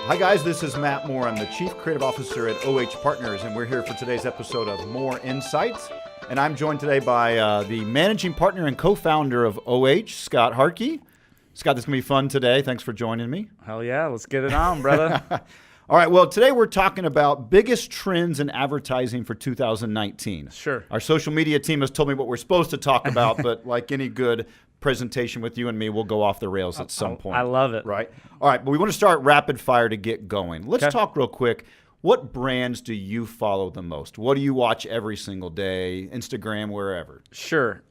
Hi guys, this is Matt Moore. I'm the Chief Creative Officer at OH Partners, and we're here for today's episode of More Insights. And I'm joined today by the Managing Partner and Co-Founder of OH, Scott Harkey. Scott, this is going to be fun today. Thanks for joining me. Hell yeah, let's get it on, brother. All right, well, today we're talking about biggest trends in advertising for 2019. Sure. Our social media team has told me what we're supposed to talk about, but like any good presentation with you and me, we'll go off the rails at some point. I love it. Right? All right, but we want to start rapid fire to get going. Let's talk real quick. What brands do you follow the most? What do you watch every single day, Instagram, wherever? Sure.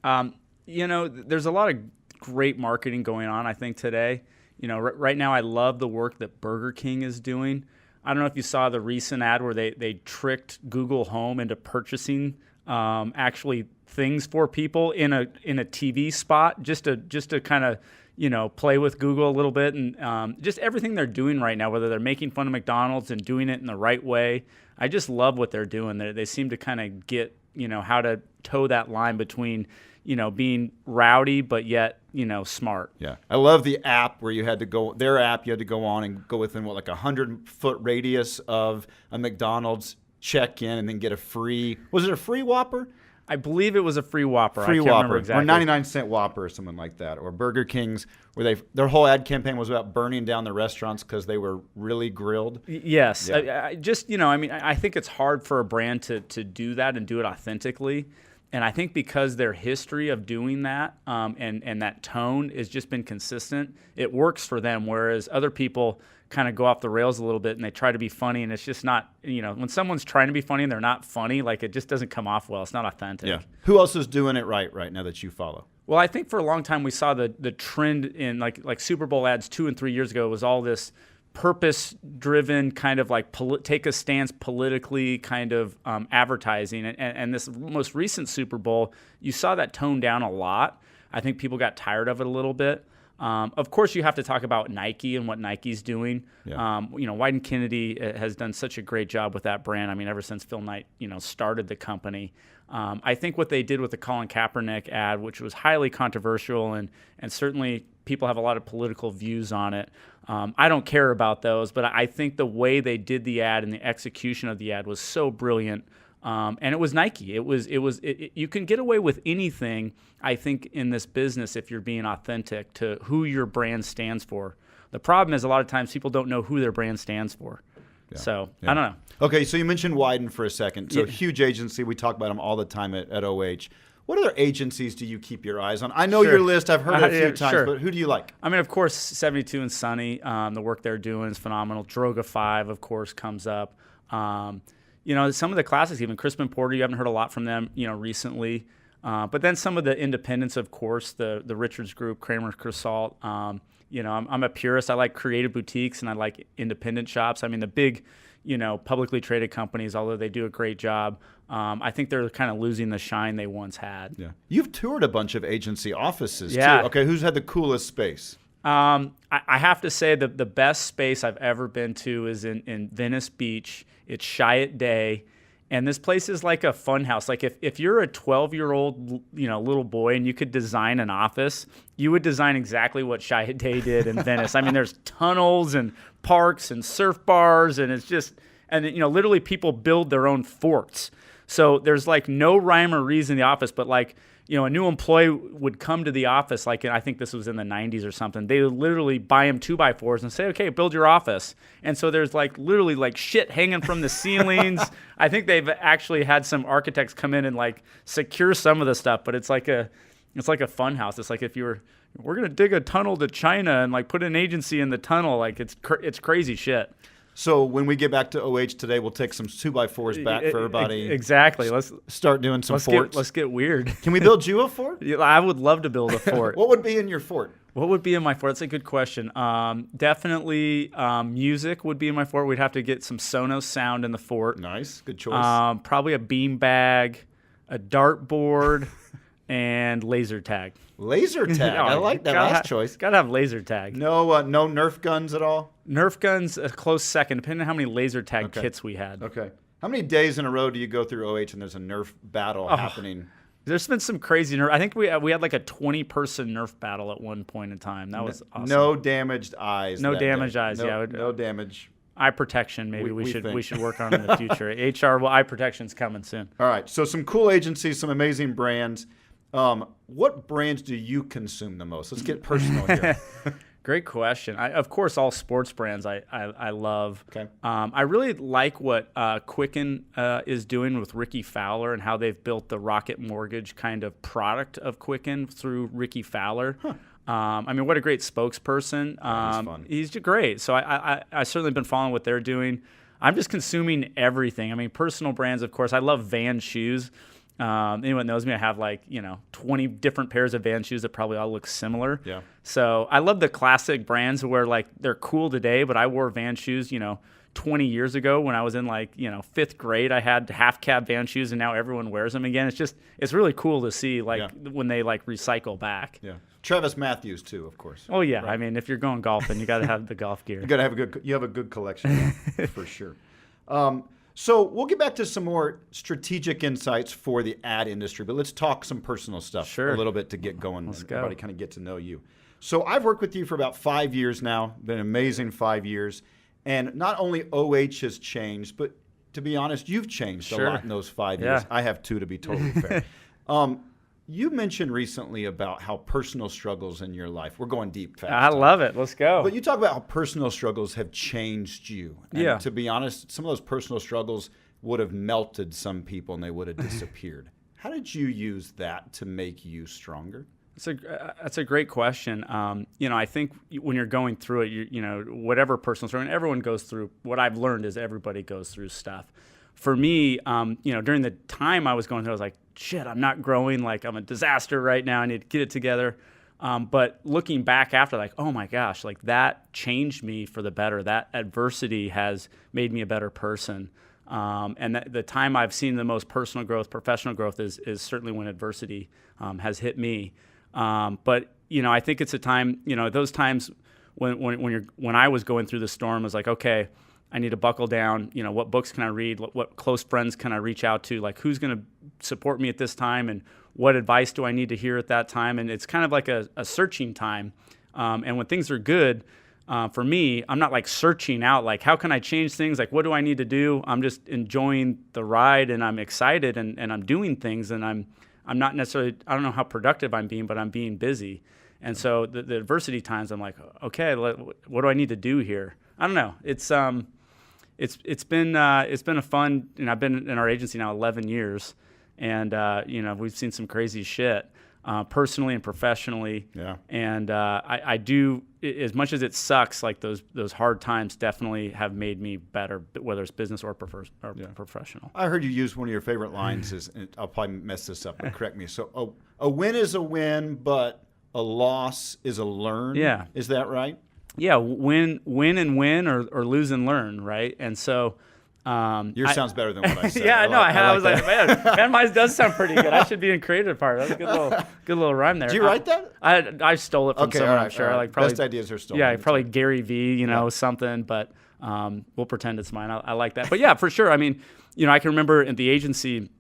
There's a lot of great marketing going on, I think, today. Right now I love the work that Burger King is doing. I don't know if you saw the recent ad where they tricked Google Home into purchasing actually things for people in a TV spot just to kind of play with Google a little bit, and just everything they're doing right now, whether they're making fun of McDonald's and doing it in the right way. I just love what they're doing. They seem to kind of get how to toe that line between being rowdy but yet smart. Yeah, I love the app where you had to go. Their app, you had to go on and go within like 100-foot radius of a McDonald's, check in, and then get a free. Was it a free Whopper? I believe it was a free Whopper. Free I can't Whopper, remember exactly. or 99-cent Whopper, or something like that. Or Burger King's, where their whole ad campaign was about burning down the restaurants because they were really grilled. Yes, Yeah. I think it's hard for a brand to do that and do it authentically. And I think because their history of doing that and that tone has just been consistent, it works for them. Whereas other people kind of go off the rails a little bit and they try to be funny, and it's just not, when someone's trying to be funny and they're not funny, like it just doesn't come off well. It's not authentic. Yeah. Who else is doing it right now that you follow? Well, I think for a long time we saw the trend in like Super Bowl ads 2 and 3 years ago was all this purpose-driven kind of like take a stance politically kind of advertising. And this most recent Super Bowl, you saw that tone down a lot. I think people got tired of it a little bit. Of course, you have to talk about Nike and what Nike's doing. Yeah. Wieden+Kennedy has done such a great job with that brand. I mean, ever since Phil Knight, started the company. I think what they did with the Colin Kaepernick ad, which was highly controversial and certainly people have a lot of political views on it. I don't care about those, but I think the way they did the ad and the execution of the ad was so brilliant. And it was Nike. You can get away with anything, I think, in this business if you're being authentic to who your brand stands for. The problem is a lot of times people don't know who their brand stands for. Yeah. So, yeah. I don't know. Okay, so you mentioned Wieden for a second. So, huge agency. We talk about them all the time at OH. What other agencies do you keep your eyes on? I know your list. I've heard it a few times, but who do you like? I mean, of course, 72 and Sunny. The work they're doing is phenomenal. Droga 5, of course, comes up. Some of the classics, even Crispin Porter, you haven't heard a lot from them, recently. But then some of the independents, of course, the Richards Group, Kramer Krasalt. I'm a purist. I like creative boutiques and I like independent shops. I mean, the big, publicly traded companies, although they do a great job, I think they're kind of losing the shine they once had. Yeah. You've toured a bunch of agency offices, too. Okay, who's had the coolest space? I have to say that the best space I've ever been to is in Venice Beach. It's Chiat Day, and this place is like a fun house. Like if you're a 12-year-old little boy and you could design an office, you would design exactly what Chiat Day did in Venice. I mean, there's tunnels and parks and surf bars, and it's just literally people build their own forts. So there's like no rhyme or reason in the office, but like. A new employee would come to the office, like I think this was in the 90s or something. They would literally buy him 2x4s and say, okay, build your office. And so there's like literally like shit hanging from the ceilings. I think they've actually had some architects come in and like secure some of the stuff, but it's like a fun house. It's like if we're going to dig a tunnel to China and like put an agency in the tunnel, like it's crazy shit. So when we get back to OH today, we'll take some 2x4s back for everybody. Exactly. Let's start doing some forts. Let's get weird. Can we build you a fort? I would love to build a fort. What would be in your fort? What would be in my fort? That's a good question. Definitely music would be in my fort. We'd have to get some Sonos sound in the fort. Nice. Good choice. Probably a beanbag, a dartboard, and laser tag. Laser tag. I like that last choice. Gotta have laser tag. No Nerf guns at all? Nerf guns, a close second, depending on how many laser tag kits we had. Okay. How many days in a row do you go through OH and there's a Nerf battle happening? There's been some crazy Nerf. I think we had like a 20-person Nerf battle at one point in time. That was awesome. No damaged eyes. No that damaged day. eyes. No damage. Eye protection. Maybe We we should work on in the future. eye protection's coming soon. All right. So some cool agencies, some amazing brands. What brands do you consume the most? Let's get personal here. Great question. Of course, all sports brands I love. Okay. I really like what Quicken is doing with Ricky Fowler and how they've built the Rocket Mortgage kind of product of Quicken through Ricky Fowler. Huh. I mean, what a great spokesperson. He's fun. He's great. So I certainly been following what they're doing. I'm just consuming everything. I mean, personal brands, of course. I love Vans shoes. Anyone knows me, I have 20 different pairs of Vans shoes that probably all look similar. Yeah. So I love the classic brands where they're cool today, but I wore Vans shoes, 20 years ago when I was in 5th grade. I had half cab Vans shoes and now everyone wears them again. It's really cool to see when they recycle back. Yeah. Travis Matthews too, of course. Oh yeah. Right. I mean, if you're going golfing, you got to have the golf gear. You got to have a good collection for sure. So we'll get back to some more strategic insights for the ad industry, but let's talk some personal stuff Sure. a little bit to get going. Let's and go. Everybody kind of get to know you. So I've worked with you for about 5 years now. Been an amazing 5 years. And not only OH has changed, but to be honest, you've changed a Sure. lot in those 5 years. Yeah. I have too, to be totally fair. You mentioned recently about how personal struggles in your life. We're going deep fast. I love it. Let's go. But you talk about how personal struggles have changed you. And Yeah. to be honest, some of those personal struggles would have melted some people and they would have disappeared. How did you use that to make you stronger? That's a great question. I think when you're going through it, whatever personal struggle, and everyone goes through. What I've learned is everybody goes through stuff. For me, during the time I was going through, I was like, shit, I'm not growing. I'm a disaster right now. I need to get it together. But looking back after, oh my gosh, that changed me for the better. That adversity has made me a better person. And the time I've seen the most personal growth, professional growth is certainly when adversity has hit me. But I think it's a time, those times when I was going through the storm, I was like, okay, I need to buckle down. What books can I read? What close friends can I reach out to? Who's going to support me at this time? And what advice do I need to hear at that time? And it's kind of like a searching time. And when things are good, for me, I'm not searching out, how can I change things? What do I need to do? I'm just enjoying the ride and I'm excited and I'm doing things and I'm not necessarily, I don't know how productive I'm being, but I'm being busy. And so the adversity times, I'm like, okay, what do I need to do here? I don't know. It's been a fun, I've been in our agency now 11 years and, we've seen some crazy shit. Personally and professionally. Yeah. And I do, as much as it sucks, those hard times definitely have made me better, whether it's business or professional. I heard you use one of your favorite lines is, and I'll probably mess this up, but correct me. So a win is a win, but a loss is a learn. Yeah. Is that right? Yeah. Win and win or lose and learn, right? And so yours sounds better than what I said. Yeah, I was like, man, mine does sound pretty good. I should be in creative part. That's a good little rhyme there. Did you write that? I stole it from someone, I'm sure. Right. Probably, best ideas are stolen. Yeah, probably Gary V, something, but we'll pretend it's mine. I like that. But yeah, for sure. I mean, I can remember at the agency,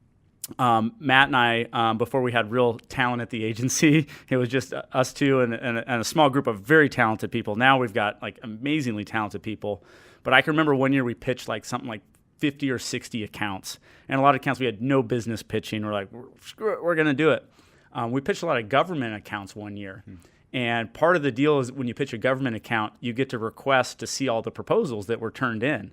Matt and I, before we had real talent at the agency, it was just us two and a small group of very talented people. Now we've got amazingly talented people. But I can remember one year we pitched something like 50 or 60 accounts. And a lot of accounts we had no business pitching. We're like, screw it, we're going to do it. We pitched a lot of government accounts one year. And part of the deal is when you pitch a government account, you get to request to see all the proposals that were turned in.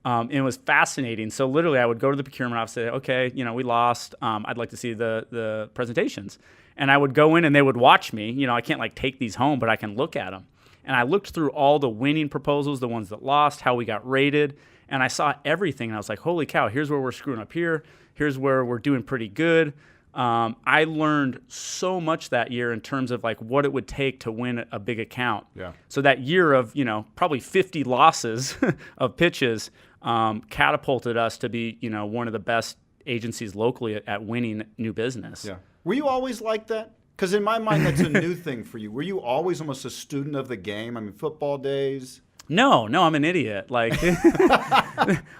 And it was fascinating. So literally I would go to the procurement office and say, okay, we lost. I'd like to see the presentations. And I would go in and they would watch me. I can't take these home, but I can look at them. And I looked through all the winning proposals, the ones that lost, how we got rated. And I saw everything, and I was like, holy cow, here's where we're screwing up here. Here's where we're doing pretty good. I learned so much that year in terms of what it would take to win a big account. Yeah. So that year of, probably 50 losses of pitches catapulted us to be, one of the best agencies locally at winning new business. Yeah. Were you always like that? Because in my mind, that's a new thing for you. Were you always almost a student of the game? I mean, football days? No, I'm an idiot.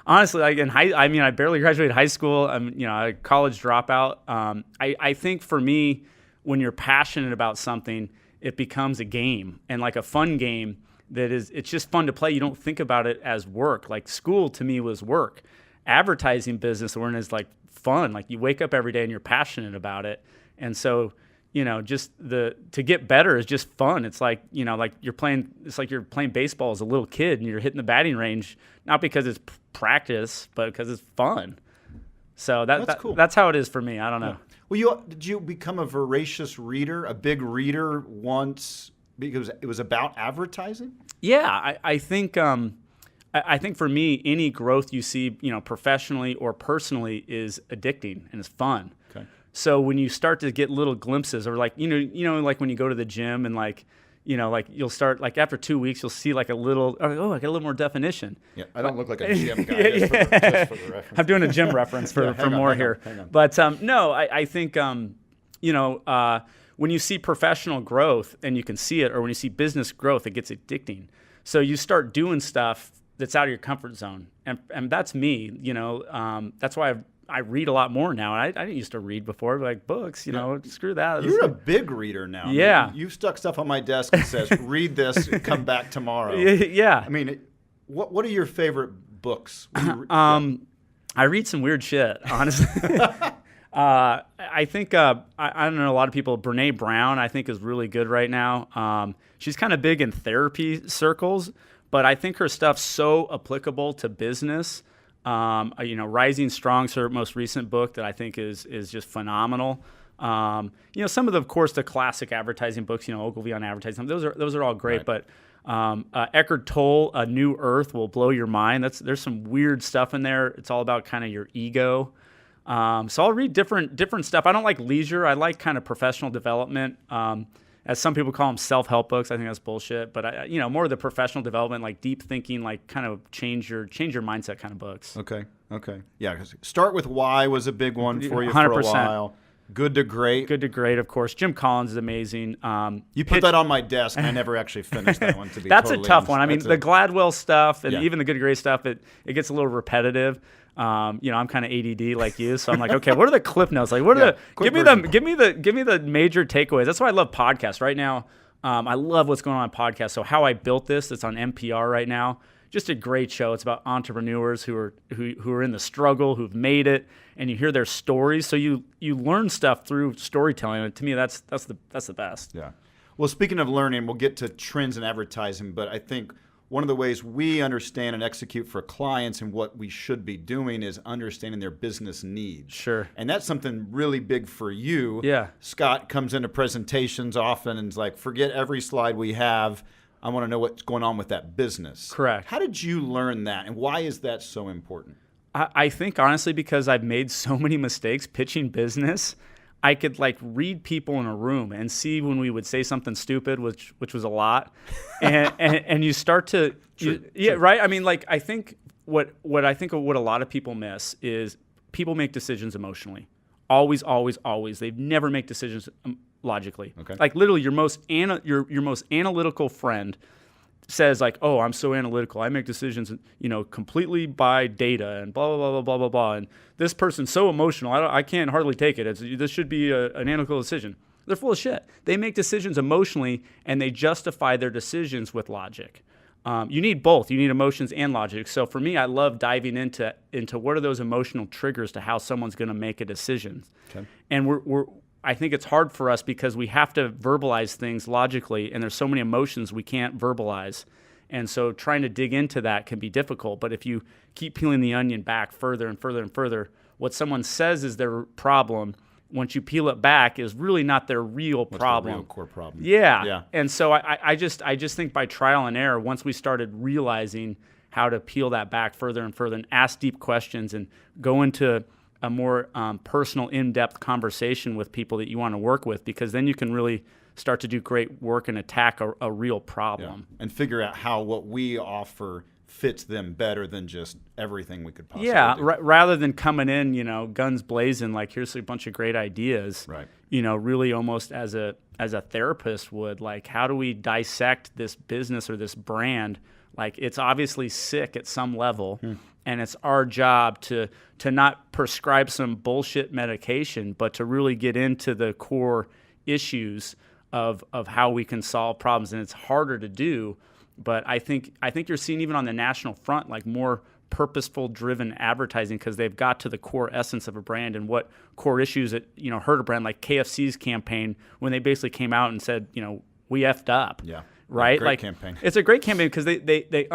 honestly, like I barely graduated high school. I'm, a college dropout. I think for me, when you're passionate about something, it becomes a game, and like a fun game it's just fun to play. You don't think about it as work. Like school to me was work. Advertising business we're in is like fun. Like you wake up every day and you're passionate about it. And so, just to get better is just fun. It's like, you're playing baseball as a little kid and you're hitting the batting range, not because it's practice, but because it's fun. So that's cool. That's how it is for me. I don't know. Well, did you become a voracious reader, a big reader once because it was about advertising? Yeah, I think I think for me, any growth you see, professionally or personally is addicting and is fun. Okay. So when you start to get little glimpses, or like like when you go to the gym and like you'll start like after 2 weeks you'll see like a little I get a little more definition. Yeah, I don't look like a gym guy. Just for the reference. I'm doing a gym reference for more here. Hang on. But no, I think when you see professional growth and you can see it, or when you see business growth, it gets addicting. So you start doing stuff that's out of your comfort zone, and that's me. That's why I read a lot more now. I didn't used to read before, like books. Screw that. You're a big reader now. Yeah. I mean, you've stuck stuff on my desk that says, "Read this, come back tomorrow." Yeah. I mean, what are your favorite books? I read some weird shit, honestly. I think I don't know a lot of people. Brene Brown, I think, is really good right now. She's kind of big in therapy circles, but I think her stuff's so applicable to business. Rising Strong's her most recent book that I think is just phenomenal. Some of the, of course, the classic advertising books, Ogilvy on advertising, those are all great. Right. But Eckhart Tolle, A New Earth will blow your mind. There's some weird stuff in there. It's all about kind of your ego. So I'll read different stuff. I don't like leisure. I like kind of professional development. As some people call them self-help books. I think that's bullshit. But more of the professional development, like deep thinking, like kind of change your mindset kind of books. Okay. Yeah, 'cause Start With Why was a big one for you 100%. for a while. Good to Great. Good to Great, of course. Jim Collins is amazing. You put that on my desk, and I never actually finished that one. That's a tough one. I mean, the Gladwell stuff and even the Good to Great stuff, it gets a little repetitive. I'm kind of ADD like you, so I'm like, okay, what are the clip notes? Like, what are give me the major takeaways. That's why I love podcasts right now. I love what's going on podcasts. So How I Built This, it's on NPR right now. Just a great show. It's about entrepreneurs who are in the struggle, who've made it, and you hear their stories. So you learn stuff through storytelling. And to me, that's the best. Yeah. Well, speaking of learning, we'll get to trends in advertising, but I think one of the ways we understand and execute for clients and what we should be doing is understanding their business needs. Sure. And that's something really big for you. Yeah. Scott comes into presentations often and is like, forget every slide we have. I want to know what's going on with that business. Correct. How did you learn that, and why is that so important? I think, honestly, because I've made so many mistakes pitching business, I could like read people in a room and see when we would say something stupid, which was a lot, and you start to, True. Right. I mean, like I think what a lot of people miss is people make decisions emotionally, always. They never make decisions logically. Okay. Like literally, your most analytical friend says like, "Oh, I'm so analytical. I make decisions, completely by data and blah blah blah blah blah blah blah." And this person's so emotional. I can't hardly take it. This should be an analytical decision. They're full of shit. They make decisions emotionally, and they justify their decisions with logic. You need both. You need emotions and logic. So for me, I love diving into what are those emotional triggers to how someone's going to make a decision. Okay. And I think it's hard for us because we have to verbalize things logically, and there's so many emotions we can't verbalize. And so trying to dig into that can be difficult. But if you keep peeling the onion back further and further and further, what someone says is their problem, once you peel it back, is really not their real problem. The real core problem. Yeah. And so I just think by trial and error, once we started realizing how to peel that back further and further and ask deep questions and go into a more personal, in-depth conversation with people that you want to work with, because then you can really start to do great work and attack a real problem. Yeah. And figure out how what we offer fits them better than just everything we could possibly do. Rather than coming in, guns blazing, like here's a bunch of great ideas. Right. Really almost as a therapist would, like, how do we dissect this business or this brand? Like, it's obviously sick at some level. and it's our job to not prescribe some bullshit medication, but to really get into the core issues of how we can solve problems. And it's harder to do, but I think you're seeing even on the national front like more purposeful driven advertising, because they've got to the core essence of a brand and what core issues that hurt a brand, like KFC's campaign when they basically came out and said, we effed up. Yeah. Right. Great campaign. It's a great campaign because they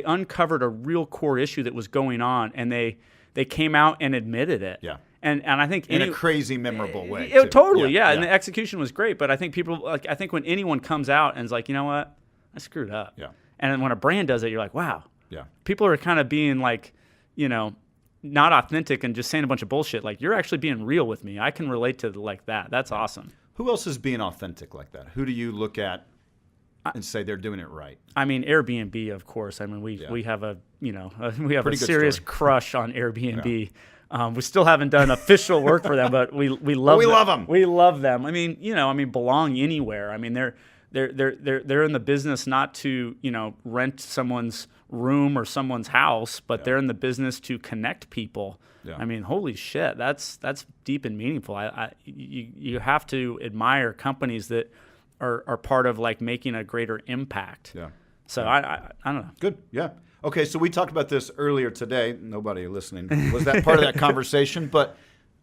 uncovered a real core issue that was going on, and they came out and admitted it. Yeah. And I think in a crazy memorable way. Totally. Yeah. And the execution was great, but I think I think when anyone comes out and is like, you know what, I screwed up. Yeah. And then when a brand does it, you're like, wow. Yeah. People are kind of being like, not authentic and just saying a bunch of bullshit. Like, you're actually being real with me. I can relate to like that. That's awesome. Who else is being authentic like that? Who do you look at and say they're doing it right? I mean, Airbnb, of course. I mean, we have a Pretty serious story. crush on Airbnb. Yeah. We still haven't done official work for them, but we love them. We love them. I mean, belong anywhere. I mean, they're in the business not to rent someone's room or someone's house, but they're in the business to connect people. Yeah. I mean, holy shit, that's deep and meaningful. You have to admire companies that are part of like making a greater impact. Yeah. So I don't know. Good. Yeah. Okay. So we talked about this earlier today. Nobody listening was that part of that conversation, but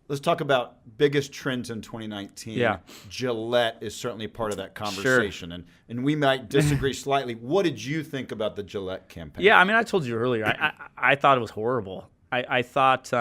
let's talk about biggest trends in 2019. Yeah. Gillette is certainly part of that conversation. Sure. And we might disagree slightly. What did you think about the Gillette campaign? Yeah, I mean, I told you earlier, I thought it was horrible. I thought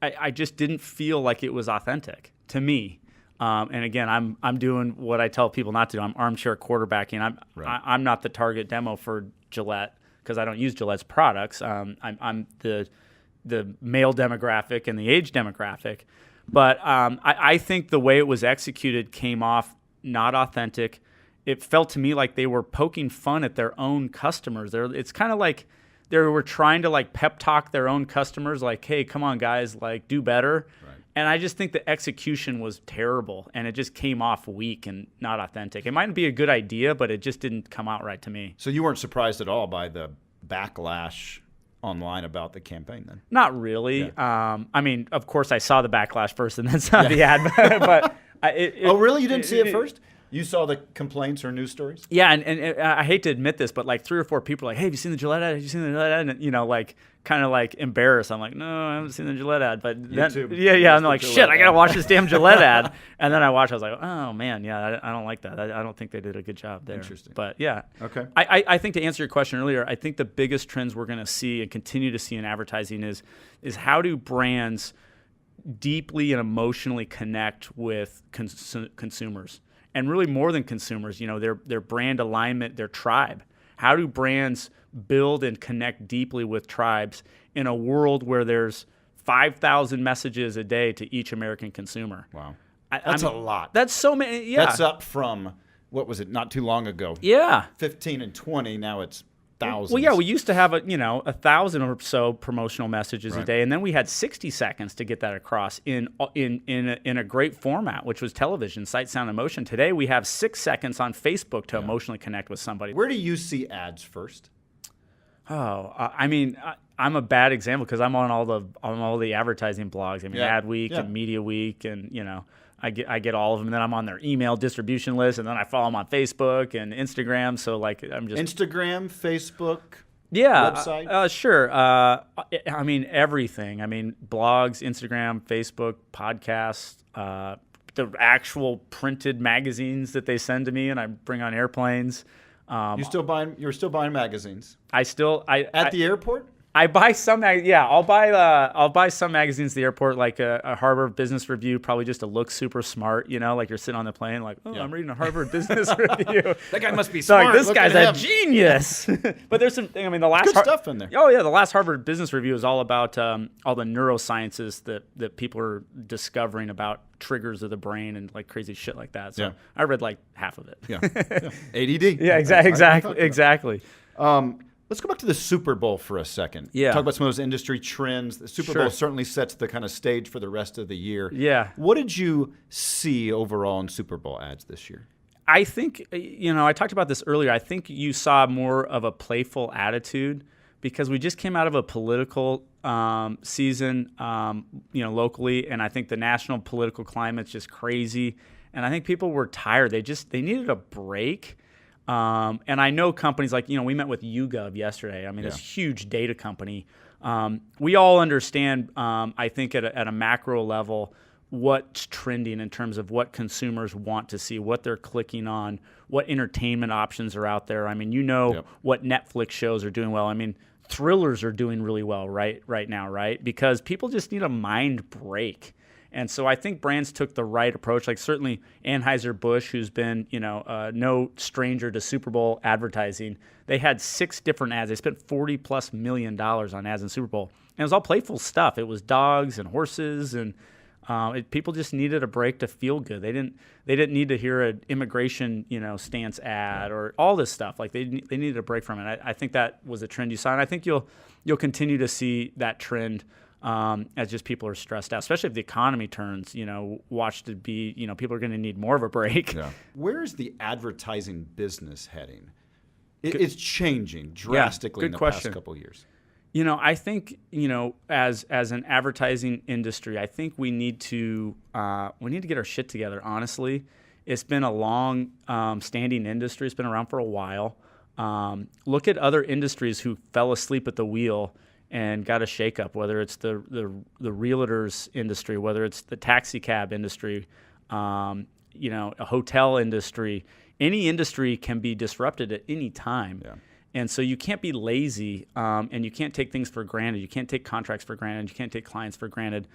I just didn't feel like it was authentic to me. And again, I'm doing what I tell people not to do. I'm armchair quarterbacking. I'm not the target demo for Gillette because I don't use Gillette's products. I'm the male demographic and the age demographic. But I think the way it was executed came off not authentic. It felt to me like they were poking fun at their own customers. It's kind of like they were trying to like pep talk their own customers, like, hey, come on, guys, like do better. Right. And I just think the execution was terrible, and it just came off weak and not authentic. It might be a good idea, but it just didn't come out right to me. So you weren't surprised at all by the backlash online about the campaign then? Not really. Yeah. I mean, of course, I saw the backlash first and then saw the ad. But oh, really? You didn't see it first? You saw the complaints or news stories? Yeah, and I hate to admit this, but like 3 or 4 people are like, hey, have you seen the Gillette ad? Have you seen the Gillette ad? And, like kind of like embarrassed. I'm like, no, I haven't seen the Gillette ad. But YouTube, yeah. And they're like, shit, I got to watch this damn Gillette ad. And then I watched, I was like, oh, man, yeah, I don't like that. I don't think they did a good job there. Interesting. But yeah. Okay. I think to answer your question earlier, I think the biggest trends we're going to see and continue to see in advertising is how do brands deeply and emotionally connect with consumers? And really more than consumers, their brand alignment, their tribe. How do brands build and connect deeply with tribes in a world where there's 5,000 messages a day to each American consumer? Wow. That's a lot. That's so many. Yeah. That's up from, what was it, not too long ago? Yeah. 15 and 20, now it's thousands. Well, yeah, we used to have 1,000 or so promotional messages a day, and then we had 60 seconds to get that across in a great format, which was television, sight, sound, emotion. Today we have 6 seconds on Facebook to emotionally connect with somebody. Where do you see ads first? Oh, I mean, I'm a bad example because I'm on all the advertising blogs. I mean, Adweek and Media Week, and I get all of them. And then I'm on their email distribution list, and then I follow them on Facebook and Instagram. So like I'm just Instagram, Facebook, website. Sure. I mean everything. I mean blogs, Instagram, Facebook, podcasts, the actual printed magazines that they send to me, and I bring on airplanes. You're still buying magazines. At the airport. I buy some. I'll buy some magazines at the airport, like a Harvard Business Review, probably just to look super smart. Like you're sitting on the plane, like, I'm reading a Harvard Business Review. That guy must be smart. Like, this guy's a genius. But there's some. I mean, the last good stuff in there. Oh yeah, the last Harvard Business Review is all about all the neurosciences that people are discovering about triggers of the brain and like crazy shit like that. So I read like half of it. Yeah. ADD. Yeah, exactly. Let's go back to the Super Bowl for a second. Yeah. Talk about some of those industry trends. The Super Bowl certainly sets the kind of stage for the rest of the year. Yeah. What did you see overall in Super Bowl ads this year? I think, I talked about this earlier. I think you saw more of a playful attitude, because we just came out of a political season, locally, and I think the national political climate's just crazy, and I think people were tired. They needed a break. And I know companies like, we met with YouGov yesterday. I mean, this huge data company. We all understand, I think at a macro level, what's trending in terms of what consumers want to see, what they're clicking on, what entertainment options are out there. I mean, what Netflix shows are doing well. I mean, thrillers are doing really well right now, right? Because people just need a mind break. And so I think brands took the right approach. Like certainly Anheuser-Busch, who's been, no stranger to Super Bowl advertising. They had 6 different ads. They spent $40+ million on ads in Super Bowl. And it was all playful stuff. It was dogs and horses, and people just needed a break to feel good. They didn't need to hear an immigration, stance ad or all this stuff. Like they needed a break from it. I think that was a trend you saw, and I think you'll continue to see that trend. As just people are stressed out, especially if the economy turns, watch to be, people are going to need more of a break. Yeah. Where is the advertising business heading? It's changing drastically in the past couple of years. I think, as an advertising industry, I think we need to get our shit together, honestly. It's been a long standing industry. It's been around for a while. Look at other industries who fell asleep at the wheel and got a shakeup, whether it's the realtors industry, whether it's the taxi cab industry, a hotel industry. Any industry can be disrupted at any time. Yeah. And so you can't be lazy, and you can't take things for granted. You can't take contracts for granted. You can't take clients for granted.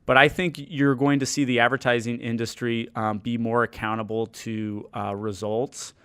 But I think you're going to see the advertising industry be more accountable to results,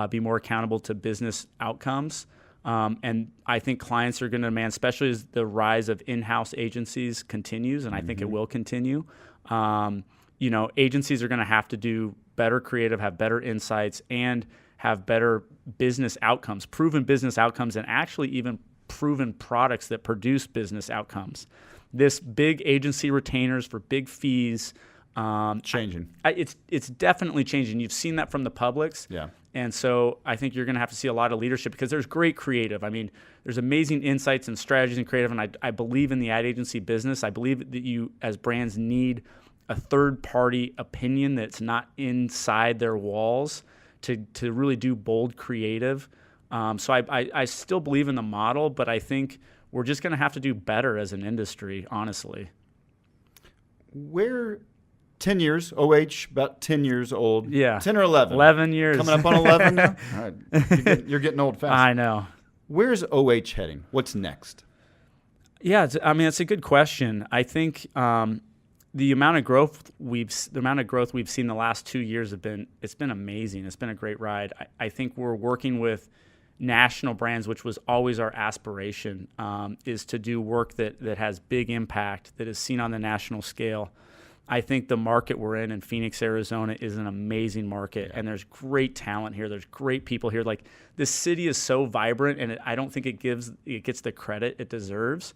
be more accountable to business outcomes. And I think clients are going to demand, especially as the rise of in-house agencies continues, and I think it will continue. Agencies are going to have to do better creative, have better insights, and have better business outcomes, proven business outcomes, and actually even proven products that produce business outcomes. This big agency retainers for big fees. Changing. It's definitely changing. You've seen that from the publics. Yeah. And so I think you're going to have to see a lot of leadership because there's great creative. I mean, there's amazing insights and strategies and creative, and I believe in the ad agency business. I believe that you, as brands, need a third-party opinion that's not inside their walls to really do bold creative. So I still believe in the model, but I think we're just going to have to do better as an industry, honestly. Where 10 years, OH, about 10 years old. Yeah. 10 or 11. 11 years. Coming up on 11 now? All right. You're getting old fast. I know. Where's OH heading? What's next? Yeah, it's a good question. I think the amount of growth we've seen the last 2 years it's been amazing. It's been a great ride. I think we're working with national brands, which was always our aspiration, is to do work that has big impact, that is seen on the national scale. I think the market we're in Phoenix, Arizona, is an amazing market, and there's great talent here. There's great people here. Like, this city is so vibrant, and I don't think it gets the credit it deserves.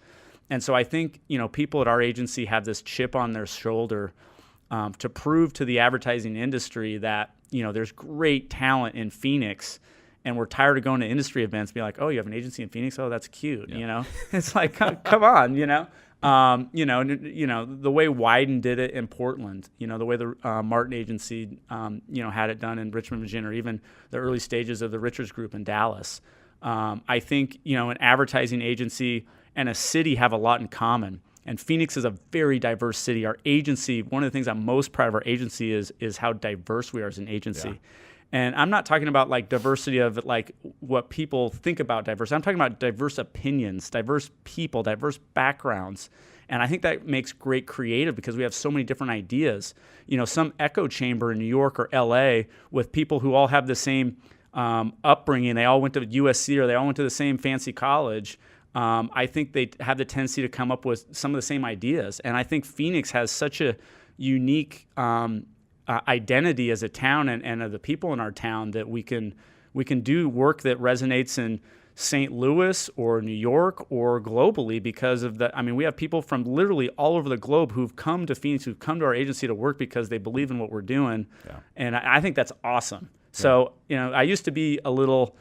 And so I think, people at our agency have this chip on their shoulder to prove to the advertising industry that, there's great talent in Phoenix, and we're tired of going to industry events and be like, oh, you have an agency in Phoenix? Oh, that's cute. Yeah. It's like, come on, the way Wyden did it in Portland, the way the Martin agency, had it done in Richmond, Virginia, or even the early stages of the Richards Group in Dallas. I think, an advertising agency and a city have a lot in common. And Phoenix is a very diverse city. Our agency, one of the things I'm most proud of our agency is how diverse we are as an agency. Yeah. And I'm not talking about like diversity of like what people think about diversity. I'm talking about diverse opinions, diverse people, diverse backgrounds. And I think that makes great creative because we have so many different ideas. Some echo chamber in New York or LA with people who all have the same upbringing. They all went to USC or they all went to the same fancy college. I think they have the tendency to come up with some of the same ideas. And I think Phoenix has such a unique identity as a town and of the people in our town that we can do work that resonates in St. Louis or New York or globally because of we have people from literally all over the globe who've come to Phoenix, who've come to our agency to work because they believe in what we're doing. Yeah. And I think that's awesome. Yeah. So, I used to be a little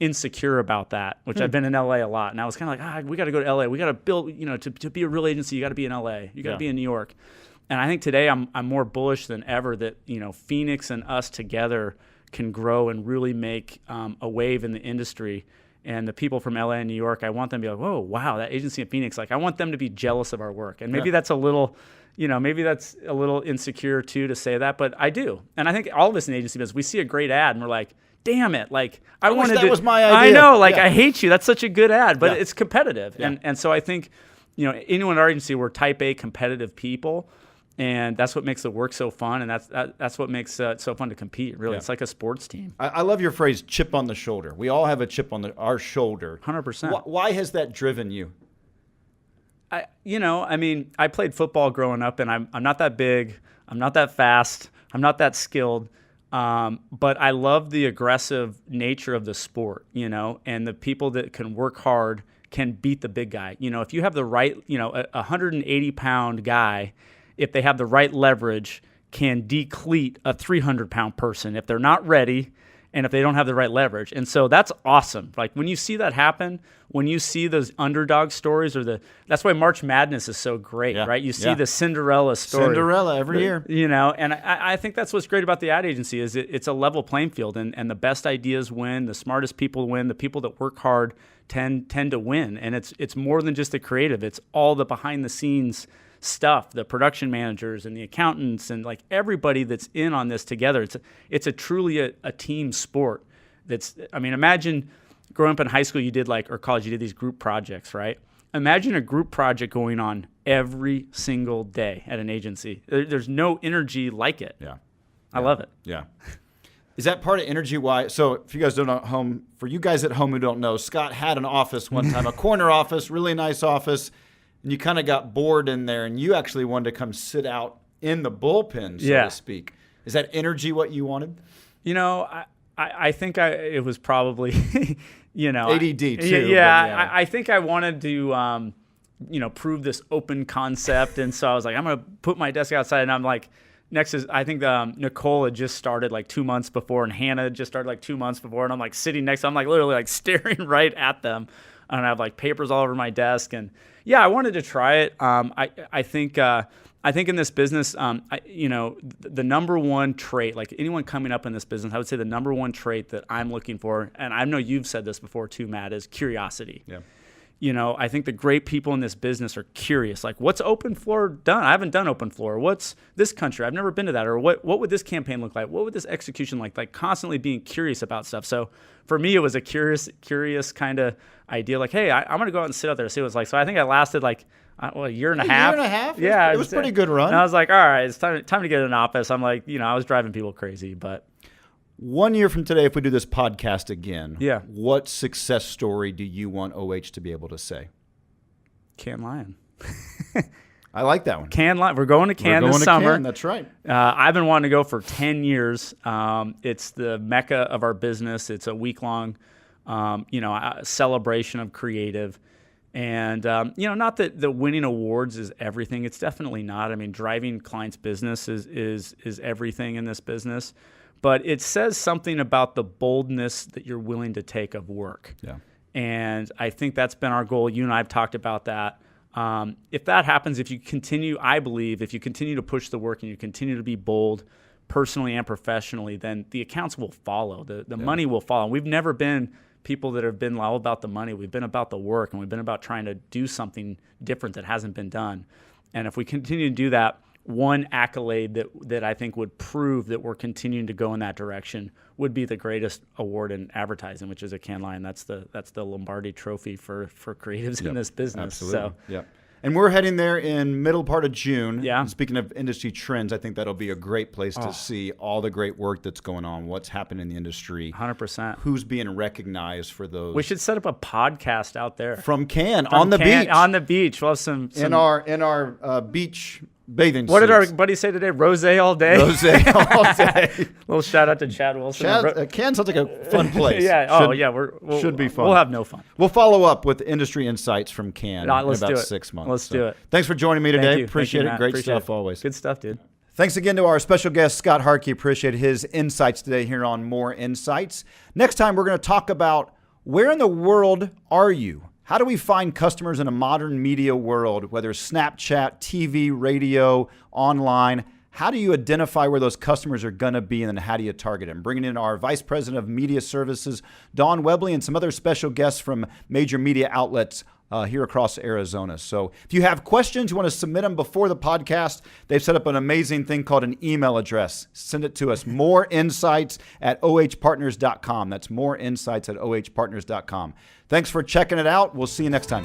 insecure about that, which I've been in LA a lot. And I was kind of like, we got to go to LA. We got to build, to be a real agency, you got to be in LA. You got to be in New York. And I think today I'm more bullish than ever that, Phoenix and us together can grow and really make a wave in the industry. And the people from LA and New York, I want them to be like, whoa, wow, that agency in Phoenix. Like, I want them to be jealous of our work. And maybe that's a little, maybe that's a little insecure too to say that, but I do. And I think all of us in agency business, we see a great ad and we're like, damn it, like I wanted that was my idea. I know, like I hate you. That's such a good ad, but it's competitive. Yeah. And so I think, anyone in our agency, we're type A competitive people. And that's what makes the work so fun, and that's what makes it so fun to compete. Really, it's like a sports team. I love your phrase, "chip on the shoulder." We all have a chip on our shoulder. 100%. Why has that driven you? I played football growing up, and I'm not that big, I'm not that fast, I'm not that skilled, but I love the aggressive nature of the sport. And the people that can work hard can beat the big guy. If you have the right, a 180-pound guy, if they have the right leverage, can decleat a 300-pound person if they're not ready and if they don't have the right leverage. And so that's awesome. Like when you see that happen, when you see those underdog stories that's why March Madness is so great, right? You see the Cinderella story. Cinderella every year. And I think that's what's great about the ad agency is it's a level playing field and the best ideas win, the smartest people win, the people that work hard tend to win. And it's more than just the creative. It's all the behind the scenes stuff, the production managers and the accountants and like everybody that's in on this together. It's a truly a team sport. Imagine growing up in high school, or college, you did these group projects, right? Imagine a group project going on every single day at an agency. There's no energy like it. Yeah. I love it. Yeah. Is that part of energy why? So if you guys don't know for you guys at home who don't know, Scott had an office one time, a corner office, really nice office. And you kind of got bored in there, and you actually wanted to come sit out in the bullpen, so to speak. Is that energy what you wanted? I think it was probably, ADD too. Yeah. I think I wanted to, prove this open concept, and so I was like, I'm gonna put my desk outside, and I'm like, I think Nicole had just started like 2 months before, and Hannah had just started like 2 months before, and I'm like sitting next, I'm like literally like staring right at them, and I have like papers all over my desk, and I wanted to try it. I think in this business, the number one trait, like anyone coming up in this business, I would say the number one trait that I'm looking for, and I know you've said this before too, Matt, is curiosity. Yeah. I think the great people in this business are curious. Like, what's Open Floor done? I haven't done Open Floor. What's this country? I've never been to that. Or what would this campaign look like? What would this execution like? Like constantly being curious about stuff. So for me, it was a curious kind of idea. Like, hey, I'm going to go out and sit out there and see what it's like. So I think I lasted like a year and a half. A year and a half? Yeah. It was a pretty good run. And I was like, all right, it's time to get in an office. I'm like, I was driving people crazy, but. 1 year from today, if we do this podcast again, what success story do you want OH to be able to say? Cannes Lion. I like that one. Cannes Lion. We're going to Cannes this summer. Cannes, that's right. I've been wanting to go for 10 years. It's the mecca of our business. It's a week-long, celebration of creative. And, not that the winning awards is everything. It's definitely not. I mean, driving clients' business is everything in this business. But it says something about the boldness that you're willing to take of work. Yeah. And I think that's been our goal. You and I have talked about that. If that happens, if you continue to push the work and you continue to be bold personally and professionally, then the accounts will follow. The money will follow. We've never been people that have been all about the money. We've been about the work, and we've been about trying to do something different that hasn't been done. And if we continue to do that, one accolade that I think would prove that we're continuing to go in that direction would be the greatest award in advertising, which is a Cannes Lion. That's the Lombardi Trophy for creatives in this business. Absolutely. So, yeah. And we're heading there in middle part of June. Yeah. And speaking of industry trends, I think that'll be a great place to see all the great work that's going on, what's happening in the industry. 100%. Who's being recognized for those. We should set up a podcast out there. From Cannes, on the beach. On the beach. We'll have some in our beach bathing What suits. did our buddy say today? Rosé all day? Rosé all day. Little shout out to Chad Wilson. Cannes sounds like a fun place. Yeah. Should be fun. We'll have no fun. We'll follow up with industry insights from Cannes in let's about do it. 6 months. Let's do it. Thanks for joining me today. Thank you. Appreciate Thank you, it. Matt. Great Appreciate stuff it. always. Good stuff, dude. Thanks again to our special guest, Scott Harkey. Appreciate his insights today here on More Insights. Next time, we're going to talk about where in the world are you? How do we find customers in a modern media world, whether Snapchat, TV, radio, online? How do you identify where those customers are going to be, and then how do you target them? Bringing in our Vice President of Media Services, Dawn Webley, and some other special guests from major media outlets here across Arizona. So if you have questions, you want to submit them before the podcast, they've set up an amazing thing called an email address. Send it to us, moreinsights@ohpartners.com. That's moreinsights@ohpartners.com. Thanks for checking it out. We'll see you next time.